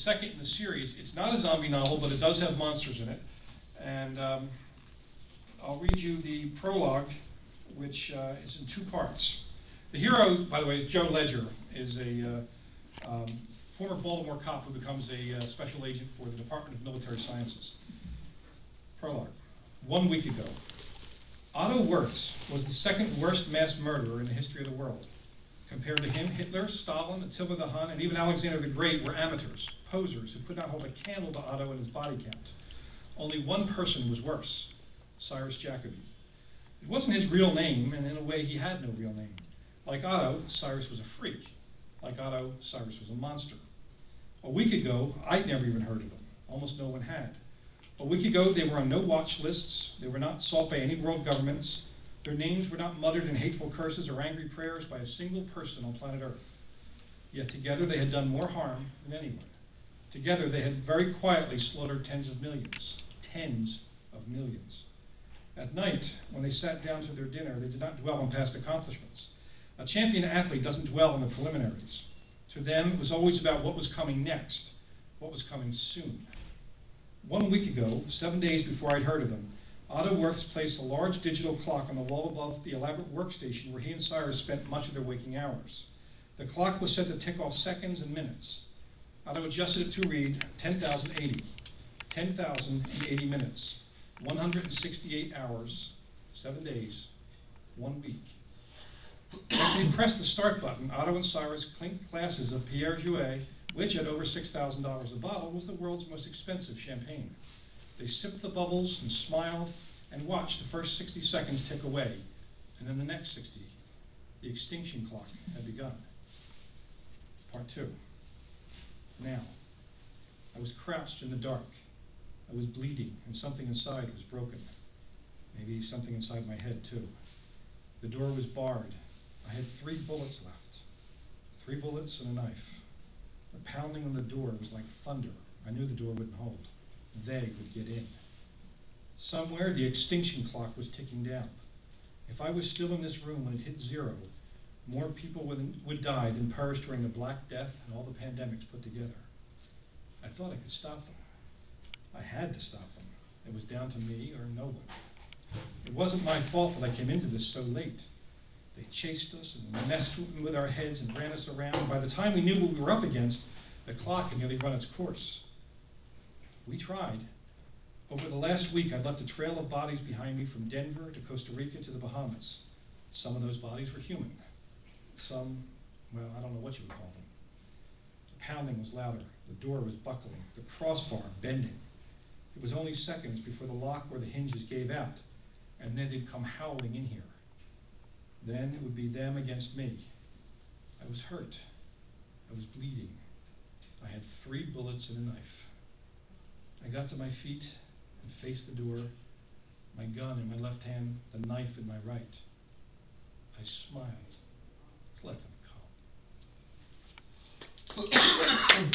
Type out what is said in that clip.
second in the series. It's not a zombie novel, but it does have monsters in it. And I'll read you the prologue, which is in 2 parts. The hero, by the way, Joe Ledger, is a former Baltimore cop who becomes a special agent for the Department of Military Sciences. Prologue. 1 week ago, Otto Werths was the 2nd worst mass murderer in the history of the world. Compared to him, Hitler, Stalin, Attila the Hun, and even Alexander the Great were amateurs, posers who could not hold a candle to Otto and his body count. Only one person was worse, Cyrus Jacobi. It wasn't his real name, and in a way he had no real name. Like Otto, Cyrus was a freak. Like Otto, Cyrus was a monster. A week ago, I'd never even heard of them. Almost no one had. A week ago, they were on no watch lists. They were not sought by any world governments. Their names were not muttered in hateful curses or angry prayers by a single person on planet Earth. Yet together they had done more harm than anyone. Together they had very quietly slaughtered tens of millions. Tens of millions. At night, when they sat down to their dinner, they did not dwell on past accomplishments. A champion athlete doesn't dwell on the preliminaries. To them, it was always about what was coming next, what was coming soon. 1 week ago, 7 days before I'd heard of them, Otto Werths placed a large digital clock on the wall above the elaborate workstation where he and Cyrus spent much of their waking hours. The clock was set to tick off seconds and minutes. Otto adjusted it to read 10,080. 10,080 minutes. 168 hours, 7 days, 1 week. After he pressed the start button, Otto and Cyrus clinked glasses of Pierre Jouet, which at over $6,000 a bottle was the world's most expensive champagne. They sipped the bubbles and smiled and watched the first 60 seconds tick away, and then the next 60. The extinction clock had begun. Part 2. Now, I was crouched in the dark. I was bleeding, and something inside was broken. Maybe something inside my head, too. The door was barred. I had 3 bullets left. 3 bullets and a knife. The pounding on the door was like thunder. I knew the door wouldn't hold. They would get in. Somewhere, the extinction clock was ticking down. If I was still in this room when it hit 0, more people would die than perished during the Black Death and all the pandemics put together. I thought I could stop them. I had to stop them. It was down to me or no one. It wasn't my fault that I came into this so late. They chased us and messed with our heads and ran us around. By the time we knew what we were up against, the clock had nearly run its course. We tried. Over the last week, I'd left a trail of bodies behind me from Denver to Costa Rica to the Bahamas. Some of those bodies were human. Some, well, I don't know what you would call them. The pounding was louder. The door was buckling. The crossbar bending. It was only seconds before the lock or the hinges gave out, and then they'd come howling in here. Then it would be them against me. I was hurt. I was bleeding. I had 3 bullets and a knife. I got to my feet and faced the door, my gun in my left hand, the knife in my right. I smiled. Let them come.